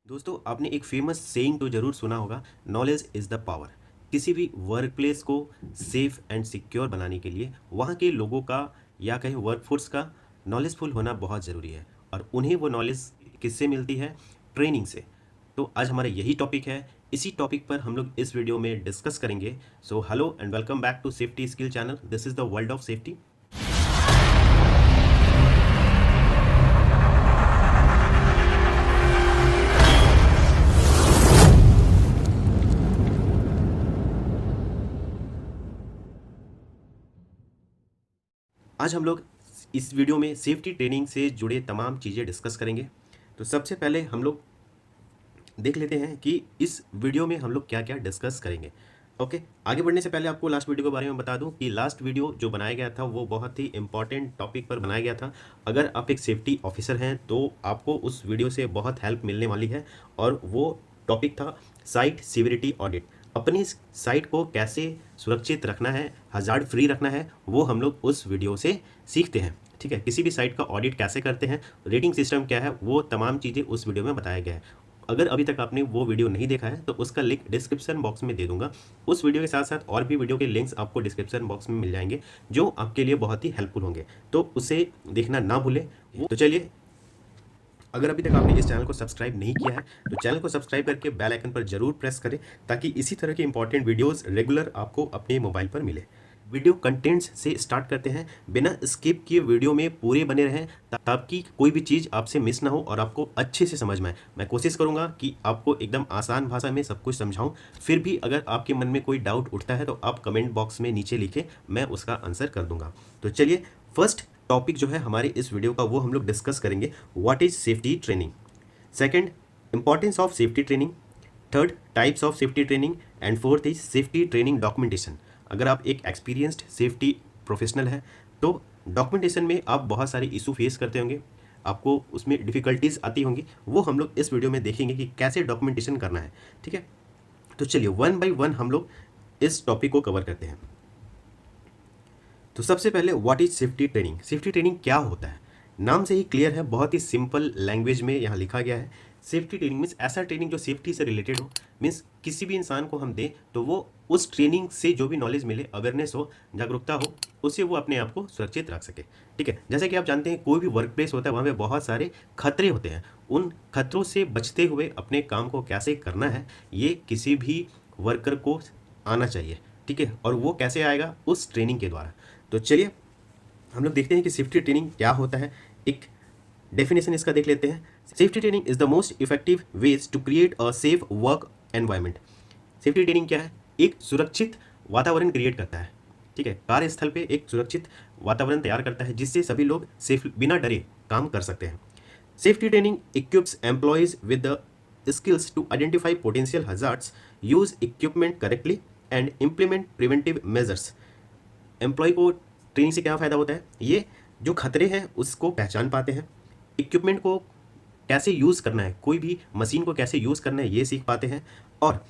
दोस्तों आपने एक फेमस सेइंग तो जरूर सुना होगा, नॉलेज इज़ द पावर। किसी भी वर्क प्लेस को सेफ एंड सिक्योर बनाने के लिए वहाँ के लोगों का या कहीं वर्कफोर्स का नॉलेजफुल होना बहुत ज़रूरी है। और उन्हें वो नॉलेज किससे मिलती है? ट्रेनिंग से। तो आज हमारा यही टॉपिक है, इसी टॉपिक पर हम लोग इस वीडियो में डिस्कस करेंगे। So hello and welcome back to safety skill channel. This is the world of safety. आज हम लोग इस वीडियो में सेफ्टी ट्रेनिंग से जुड़े तमाम चीज़ें डिस्कस करेंगे। तो सबसे पहले हम लोग देख लेते हैं कि इस वीडियो में हम लोग क्या क्या डिस्कस करेंगे। ओके, आगे बढ़ने से पहले आपको लास्ट वीडियो के बारे में बता दूं कि लास्ट वीडियो जो बनाया गया था वो बहुत ही इंपॉर्टेंट टॉपिक पर बनाया गया था। अगर आप एक सेफ्टी ऑफिसर हैं तो आपको उस वीडियो से बहुत हेल्प मिलने वाली है। और वो टॉपिक था साइट सिक्योरिटी ऑडिट। अपनी साइट को कैसे सुरक्षित रखना है, हजार्ड फ्री रखना है, वो हम लोग उस वीडियो से सीखते हैं। ठीक है, किसी भी साइट का ऑडिट कैसे करते हैं, रेटिंग सिस्टम क्या है, वो तमाम चीज़ें उस वीडियो में बताया गया है। अगर अभी तक आपने वो वीडियो नहीं देखा है तो उसका लिंक डिस्क्रिप्शन बॉक्स में दे दूंगा। उस वीडियो के साथ साथ और भी वीडियो के लिंक्स आपको डिस्क्रिप्शन बॉक्स में मिल जाएंगे जो आपके लिए बहुत ही हेल्पफुल होंगे, तो उसे देखना ना भूलें। तो चलिए, अगर अभी तक आपने इस चैनल को सब्सक्राइब नहीं किया है तो चैनल को सब्सक्राइब करके बेल आइकन पर जरूर प्रेस करें ताकि इसी तरह के इंपॉर्टेंट वीडियोस रेगुलर आपको अपने मोबाइल पर मिले। वीडियो कंटेंट्स से स्टार्ट करते हैं। बिना स्किप किए वीडियो में पूरे बने रहें ताकि कोई भी चीज़ आपसे मिस ना हो और आपको अच्छे से समझ में आए। मैं कोशिश करूंगा कि आपको एकदम आसान भाषा में सब कुछ समझाऊं। फिर भी अगर आपके मन में कोई डाउट उठता है तो आप कमेंट बॉक्स में नीचे लिखें, मैं उसका आंसर कर दूंगा। तो चलिए, फर्स्ट टॉपिक जो है हमारे इस वीडियो का वो हम लोग डिस्कस करेंगे, what is safety training. Second, importance of safety training. Third, types of safety training. And fourth is safety training documentation. अगर आप एक एक्सपीरियंस्ड सेफ्टी प्रोफेशनल है तो डॉक्यूमेंटेशन में आप बहुत सारे इशू फेस करते होंगे, आपको उसमें डिफ़िकल्टीज आती होंगी, वो हम लोग इस वीडियो में देखेंगे कि कैसे डॉक्यूमेंटेशन करना है। ठीक है, तो चलिए वन बाय वन हम लोग इस टॉपिक को कवर करते हैं। तो सबसे पहले what is safety training. Safety training क्या होता है? नाम से ही क्लियर है, बहुत ही सिंपल लैंग्वेज में यहाँ लिखा गया है। सेफ्टी ट्रेनिंग मीन्स ऐसा ट्रेनिंग जो सेफ्टी से रिलेटेड हो। मीन्स किसी भी इंसान को हम दें तो वो उस ट्रेनिंग से जो भी नॉलेज मिले, अवेयरनेस हो, जागरूकता हो, उससे वो अपने आप को सुरक्षित रख सके। ठीक है, जैसे कि आप जानते हैं कोई भी वर्क प्लेस होता है वहाँ पे बहुत सारे खतरे होते हैं। उन खतरों से बचते हुए अपने काम को कैसे करना है, ये किसी भी वर्कर को आना चाहिए। ठीक है, और वो कैसे आएगा? उस ट्रेनिंग के द्वारा। तो चलिए हम लोग देखते हैं कि सेफ्टी ट्रेनिंग क्या होता है। एक डेफिनेशन इसका देख लेते हैं। Safety training is the most effective ways to create a safe work environment. Safety training क्या है? एक सुरक्षित वातावरण क्रिएट करता है। ठीक है, कार्यस्थल पे एक सुरक्षित वातावरण तैयार करता है जिससे सभी लोग सेफ बिना डरे काम कर सकते हैं। Safety training equips employees with the skills to identify potential hazards, use equipment correctly and implement preventive measures. Employee को ट्रेनिंग से क्या फ़ायदा होता है? ये जो खतरे हैं उसको पहचान पाते हैं, इक्विपमेंट को कैसे यूज़ करना है, कोई भी मशीन को कैसे यूज़ करना है ये सीख पाते हैं। और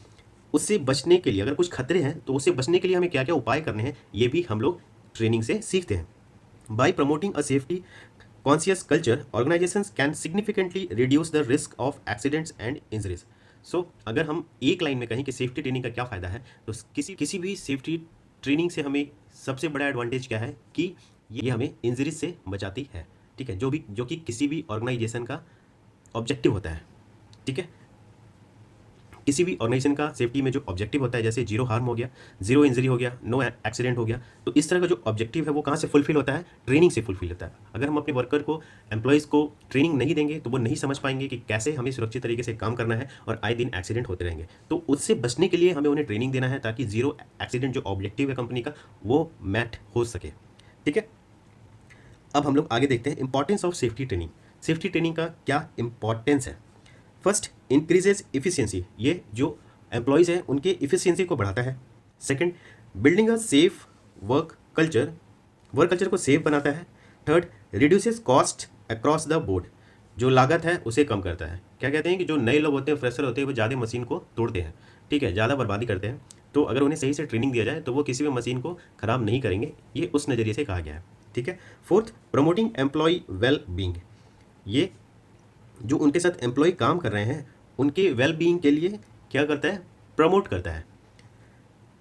उससे बचने के लिए, अगर कुछ खतरे हैं तो उससे बचने के लिए हमें क्या क्या उपाय करने हैं ये भी हम लोग ट्रेनिंग से सीखते हैं। By promoting a safety conscious culture, organizations can significantly reduce the risk of accidents and injuries. So अगर हम एक लाइन में कहें कि सेफ्टी ट्रेनिंग का क्या फ़ायदा है, तो किसी भी सेफ्टी ट्रेनिंग से हमें सबसे बड़ा एडवांटेज क्या है कि ये हमें इंजरीज से बचाती है। ठीक है, जो कि किसी भी ऑर्गेनाइजेशन का ऑब्जेक्टिव होता है। ठीक है, किसी भी ऑर्गेनाइजेशन का सेफ्टी में जो ऑब्जेक्टिव होता है, जैसे जीरो हार्म हो गया, जीरो इंजरी हो गया, नो एक्सीडेंट हो गया, तो इस तरह का जो ऑब्जेक्टिव है वो कहाँ से फुलफिल होता है? ट्रेनिंग से फुलफिल होता है। अगर हम अपने वर्कर को, एम्प्लॉयज़ को ट्रेनिंग नहीं देंगे तो वो नहीं समझ पाएंगे कि कैसे हमें सुरक्षित तरीके से काम करना है, और आए दिन एक्सीडेंट होते रहेंगे। तो उससे बचने के लिए हमें उन्हें ट्रेनिंग देना है ताकि जीरो एक्सीडेंट जो ऑब्जेक्टिव है कंपनी का वो मैट हो सके। ठीक है, अब हम लोग आगे देखते हैं importance of safety training. Safety training का क्या इंपॉर्टेंस है? First, increases efficiency. ये जो एम्प्लॉयज़ हैं उनके इफिशियंसी को बढ़ाता है। सेकंड, बिल्डिंग अ safe work culture, work culture को सेफ बनाता है। Third, reduces cost across the board, जो लागत है उसे कम करता है। क्या कहते हैं कि जो नए लोग होते हैं, फ्रेशर होते हैं, वो ज़्यादा मशीन को तोड़ते हैं। ठीक है, ज़्यादा बर्बादी करते हैं। तो अगर उन्हें सही से ट्रेनिंग दिया जाए तो वो किसी भी मशीन को ख़राब नहीं करेंगे, ये उस नज़रिए से कहा गया है। ठीक है, fourth, promoting employee well being. ये जो उनके साथ एम्प्लॉय काम कर रहे हैं उनके वेल बीइंग के लिए क्या करता है, प्रमोट करता है।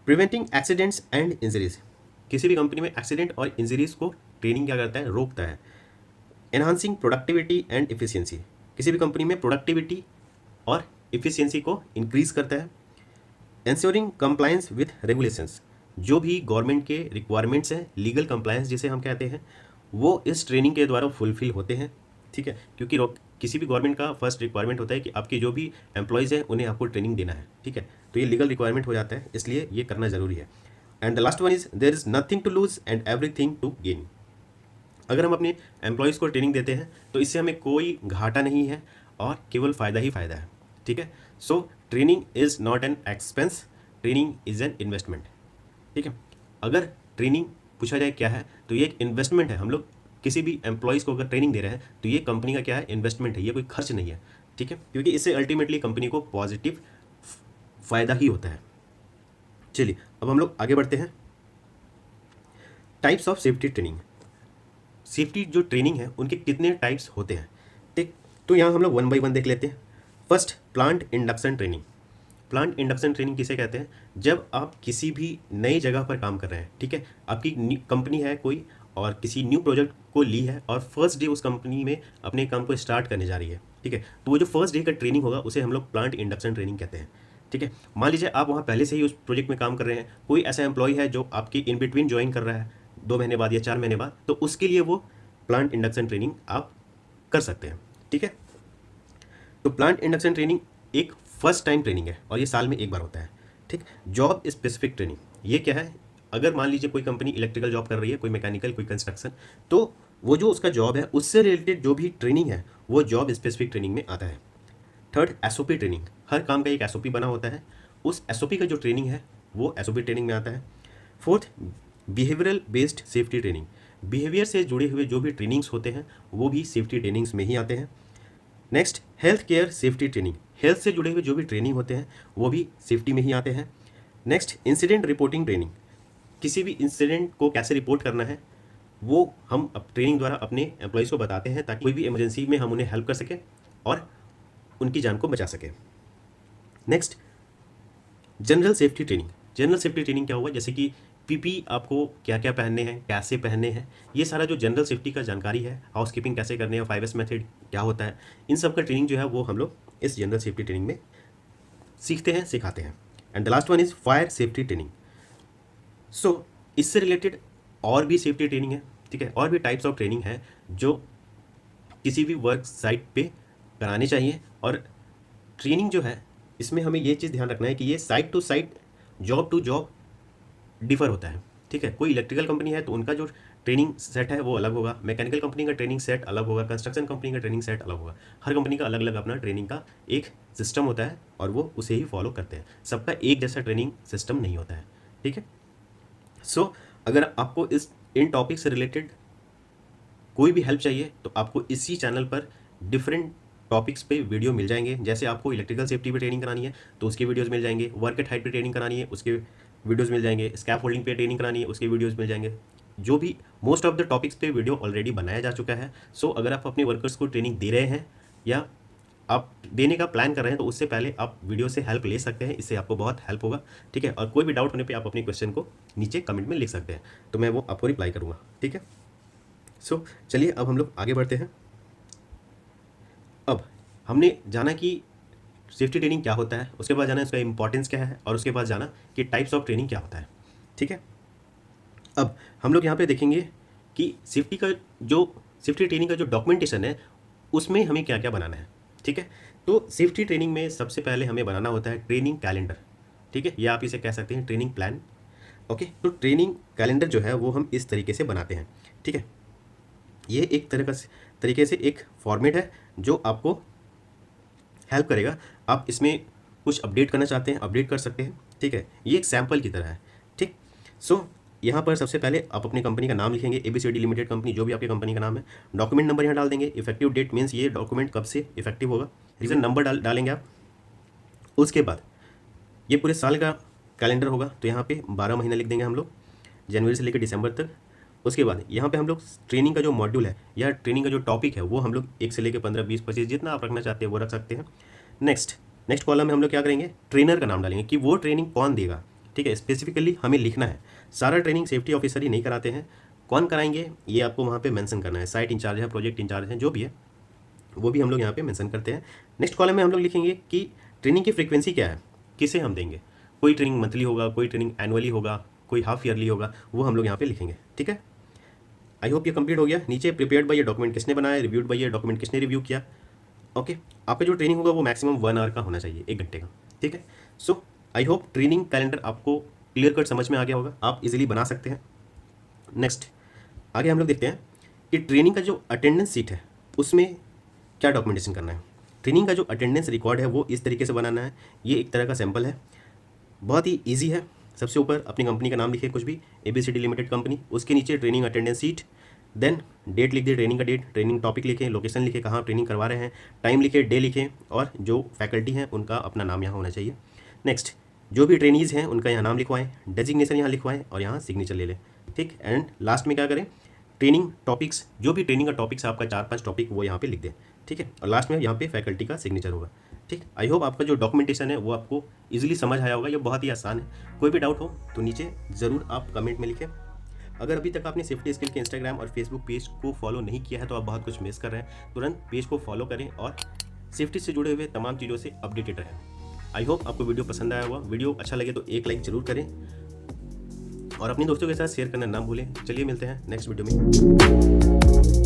प्रिवेंटिंग एक्सीडेंट्स एंड इंजरीज, किसी भी कंपनी में एक्सीडेंट और इंजरीज को ट्रेनिंग क्या करता है, रोकता है। एनहांसिंग प्रोडक्टिविटी एंड एफिशिएंसी, किसी भी कंपनी में प्रोडक्टिविटी और एफिशिएंसी को इंक्रीज करता है। इंश्योरिंग कंप्लायंस विथ रेगुलेशंस, जो भी गवर्नमेंट के रिक्वायरमेंट्स हैं, लीगल कंप्लायंस जिसे हम कहते हैं, वो इस ट्रेनिंग के द्वारा फुलफिल होते हैं। ठीक है, क्योंकि किसी भी गवर्नमेंट का फर्स्ट रिक्वायरमेंट होता है कि आपके जो भी एम्प्लॉयज़ हैं उन्हें आपको ट्रेनिंग देना है। ठीक है, तो ये लीगल रिक्वायरमेंट हो जाता है, इसलिए ये करना ज़रूरी है। And the last one is there is nothing to lose and everything to gain. अगर हम अपने एम्प्लॉयज़ को ट्रेनिंग देते हैं तो इससे हमें कोई घाटा नहीं है और केवल फ़ायदा ही फ़ायदा है। ठीक है, so training is not an expense, training is an investment. ठीक है, अगर ट्रेनिंग पूछा जाए क्या है, तो ये एक इन्वेस्टमेंट है। हम लोग किसी भी एम्प्लॉयज़ को अगर ट्रेनिंग दे रहे हैं तो ये कंपनी का क्या है, इन्वेस्टमेंट है, ये कोई खर्च नहीं है। ठीक है, क्योंकि इससे अल्टीमेटली कंपनी को पॉजिटिव फ़ायदा ही होता है। चलिए अब हम लोग आगे बढ़ते हैं। Types of safety training, safety जो ट्रेनिंग है उनके कितने टाइप्स होते हैं। ठीक, तो यहाँ हम लोग वन बाय वन देख लेते हैं। First, plant induction training. Plant induction training किसे कहते हैं, जब आप किसी भी नई जगह पर काम कर रहे हैं। ठीक है, आपकी कंपनी है कोई और किसी न्यू प्रोजेक्ट को ली है और फर्स्ट डे उस कंपनी में अपने काम को स्टार्ट करने जा रही है। ठीक है, तो वो जो फर्स्ट डे का ट्रेनिंग होगा उसे हम लोग प्लांट इंडक्शन ट्रेनिंग कहते हैं। ठीक है, मान लीजिए आप वहाँ पहले से ही उस प्रोजेक्ट में काम कर रहे हैं, कोई ऐसा एम्प्लॉय है जो आपकी इन बिटवीन ज्वाइन कर रहा है 2 महीने बाद या 4 महीने बाद, तो उसके लिए वो प्लांट इंडक्शन ट्रेनिंग आप कर सकते हैं। ठीक है, तो प्लांट इंडक्शन ट्रेनिंग एक फर्स्ट टाइम ट्रेनिंग है और ये साल में एक बार होता है। ठीक, जॉब स्पेसिफिक ट्रेनिंग, ये क्या है, अगर मान लीजिए कोई कंपनी इलेक्ट्रिकल जॉब कर रही है, कोई मैकेनिकल, कोई कंस्ट्रक्शन, तो वो जो उसका जॉब है उससे रिलेटेड जो भी ट्रेनिंग है वो जॉब स्पेसिफिक ट्रेनिंग में आता है। थर्ड, एसओपी ट्रेनिंग, हर काम का एक एसओपी बना होता है, उस एसओपी का जो ट्रेनिंग है वो एसओपी ट्रेनिंग में आता है। Fourth, behavioural based safety training, behaviour से जुड़े हुए जो भी ट्रेनिंग्स होते हैं वो भी सेफ्टी ट्रेनिंग्स में ही आते हैं। Next, health care safety training, health से जुड़े हुए जो भी ट्रेनिंग होते हैं वो भी सेफ्टी में ही आते हैं। नेक्स्ट, इंसिडेंट रिपोर्टिंग ट्रेनिंग, किसी भी इंसिडेंट को कैसे रिपोर्ट करना है वो हम ट्रेनिंग द्वारा अपने एम्प्लॉयज़ को बताते हैं ताकि कोई भी इमरजेंसी में हम उन्हें हेल्प कर सकें और उनकी जान को बचा सकें। Next, general safety training, general safety training क्या हुआ, जैसे कि पीपी आपको क्या क्या पहनने हैं, कैसे पहनने हैं, ये सारा जो जनरल सेफ्टी का जानकारी है, हाउसकीपिंग कैसे करने हैं, 5S मेथड क्या होता है, इन सब का ट्रेनिंग जो है वो हम लोग इस जनरल सेफ्टी ट्रेनिंग में सीखते हैं, सिखाते हैं। And the last one is fire safety training. So इससे रिलेटेड और भी सेफ्टी ट्रेनिंग है। ठीक है, और भी टाइप्स ऑफ ट्रेनिंग है जो किसी भी वर्क साइट पे करानी चाहिए। और ट्रेनिंग जो है इसमें हमें ये चीज़ ध्यान रखना है कि ये site to site, job to job differ होता है। ठीक है, कोई इलेक्ट्रिकल कंपनी है तो उनका जो ट्रेनिंग सेट है वो अलग होगा, मैकेनिकल कंपनी का ट्रेनिंग सेट अलग होगा, कंस्ट्रक्शन कंपनी का ट्रेनिंग सेट अलग होगा। हर कंपनी का अलग अलग अपना ट्रेनिंग का एक सिस्टम होता है और वो उसे ही फॉलो करते हैं, सबका एक जैसा ट्रेनिंग सिस्टम नहीं होता है। ठीक है, सो अगर आपको इन टॉपिक से रिलेटेड कोई भी हेल्प चाहिए तो आपको इसी चैनल पर डिफरेंट टॉपिक्स पे वीडियो मिल जाएंगे। जैसे आपको इलेक्ट्रिकल सेफ्टी पे ट्रेनिंग करानी है तो उसके वीडियोस मिल जाएंगे, वर्क एट हाइट पे ट्रेनिंग करानी है उसके वीडियोस मिल जाएंगे, स्कैप होल्डिंग पे ट्रेनिंग करानी है उसके वीडियोस मिल जाएंगे। जो भी मोस्ट ऑफ द टॉपिक्स पे वीडियो ऑलरेडी बनाया जा चुका है। सो अगर आप अपने वर्कर्स को ट्रेनिंग दे रहे हैं या आप देने का प्लान कर रहे हैं तो उससे पहले आप वीडियो से हेल्प ले सकते हैं, इससे आपको बहुत हेल्प होगा। ठीक है, और कोई भी डाउट होने पे आप अपने क्वेश्चन को नीचे कमेंट में लिख सकते हैं तो मैं वो आपको रिप्लाई करूँगा। ठीक है, सो चलिए अब हम लोग आगे बढ़ते हैं। अब हमने जाना कि सेफ्टी ट्रेनिंग क्या होता है, उसके बाद जाना उसका इंपॉर्टेंस क्या है और उसके बाद जाना कि टाइप्स ऑफ ट्रेनिंग क्या होता है। ठीक है, अब हम लोग यहाँ पे देखेंगे कि सेफ्टी ट्रेनिंग का जो डॉक्यूमेंटेशन है उसमें हमें क्या क्या बनाना है। ठीक है, तो सेफ्टी ट्रेनिंग में सबसे पहले हमें बनाना होता है ट्रेनिंग कैलेंडर। ठीक है, या आप इसे कह सकते हैं ट्रेनिंग प्लान। ओके, तो ट्रेनिंग कैलेंडर जो है वो हम इस तरीके से बनाते हैं। ठीक है, ये एक तरीके से एक फॉर्मेट है जो आपको हेल्प करेगा। आप इसमें कुछ अपडेट करना चाहते हैं अपडेट कर सकते हैं। ठीक है, ये एक सैम्पल की तरह है। ठीक, सो यहाँ पर सबसे पहले आप अपनी कंपनी का नाम लिखेंगे, ABCD लिमिटेड कंपनी, जो भी आपकी कंपनी का नाम है। डॉक्यूमेंट नंबर यहाँ डाल देंगे, इफेक्टिव डेट मीन्स ये डॉक्यूमेंट कब से इफेक्टिव होगा, रीज़न नंबर डालेंगे आप। उसके बाद ये पूरे साल का कैलेंडर होगा तो यहाँ पे 12 महीने लिख देंगे हम लोग, जनवरी से लेकर दिसंबर तक। उसके बाद यहाँ पे हम लोग ट्रेनिंग का जो मॉड्यूल है या ट्रेनिंग का जो टॉपिक है वो हम लोग 1 से लेकर 15, 20, 25 जितना आप रखना चाहते हैं वो रख सकते हैं। नेक्स्ट, नेक्स्ट कॉलम में हम लोग क्या करेंगे, ट्रेनर का नाम डालेंगे कि वो ट्रेनिंग कौन देगा, ठीक है, स्पेसिफिकली हमें लिखना है। सारा ट्रेनिंग सेफ्टी ऑफिसर ही नहीं कराते हैं, कौन कराएंगे ये आपको वहाँ पे मेंशन करना है। साइट इंचार्ज है, प्रोजेक्ट इंचार्ज है, जो भी है वो भी हम लोग यहाँ पे मेंशन करते हैं। नेक्स्ट कॉलम में हम लोग लिखेंगे कि ट्रेनिंग की फ्रीक्वेंसी क्या है, किसे हम देंगे। कोई ट्रेनिंग मंथली होगा, कोई ट्रेनिंग एनुअली होगा, कोई हाफ ईयरली होगा, वो हम लोग यहाँ पे लिखेंगे, ठीक है। आई होप ये कंप्लीट हो गया। नीचे प्रिपेयर्ड बाय ये डॉक्यूमेंट किसने बनाया, रिव्यूड बाय ये डॉक्यूमेंट किसने रिव्यू किया। ओके, आपका जो ट्रेनिंग होगा वो मैक्सिमम 1 आवर का होना चाहिए, 1 घंटे का, ठीक है। सो आई होप ट्रेनिंग कैलेंडर आपको क्लियर कट समझ में आ गया होगा, आप इजीली बना सकते हैं। नेक्स्ट आगे हम लोग देखते हैं कि ट्रेनिंग का जो अटेंडेंस सीट है उसमें क्या डॉक्यूमेंटेशन करना है। ट्रेनिंग का जो अटेंडेंस रिकॉर्ड है वो इस तरीके से बनाना है। ये एक तरह का सैंपल है, बहुत ही ईजी है। सबसे ऊपर अपनी कंपनी का नाम लिखे, कुछ भी, ABCD लिमिटेड कंपनी, उसके नीचे training attendance sheet, then date लिख दिए, ट्रेनिंग का डेट, ट्रेनिंग टॉपिक लिखें, लोकेशन लिखे, कहाँ ट्रेनिंग करवा रहे हैं, टाइम लिखे, डे लिखें, और जो फैकल्टी हैं उनका अपना नाम यहाँ होना चाहिए। नेक्स्ट जो भी ट्रेनीज़ हैं उनका यहाँ नाम लिखवाएं, डेजिग्नेशन यहाँ लिखवाएं और यहाँ सिग्नेचर ले लें, ठीक। एंड लास्ट में क्या करें, ट्रेनिंग टॉपिक्स, जो भी ट्रेनिंग का टॉपिक्स आपका 4-5 टॉपिक वो यहाँ पे लिख दें, ठीक है। और लास्ट में यहाँ पे फैकल्टी का सिग्नेचर होगा, ठीक। आई होप आपका जो डॉक्यूमेंटेशन है वो आपको इजीली समझ आया होगा। ये बहुत ही आसान है। कोई भी डाउट हो तो नीचे ज़रूर आप कमेंट में लिखें। अगर अभी तक आपने सेफ्टी स्किल के इंस्टाग्राम और फेसबुक पेज को फॉलो नहीं किया है तो आप बहुत कुछ मिस कर रहे हैं। तुरंत पेज को फॉलो करें और सेफ्टी से जुड़े हुए तमाम चीज़ों से अपडेटेड रहें। आई होप आपको वीडियो पसंद आया होगा। वीडियो अच्छा लगे तो एक लाइक ज़रूर करें और अपने दोस्तों के साथ शेयर करना ना भूलें। चलिए मिलते हैं नेक्स्ट वीडियो में।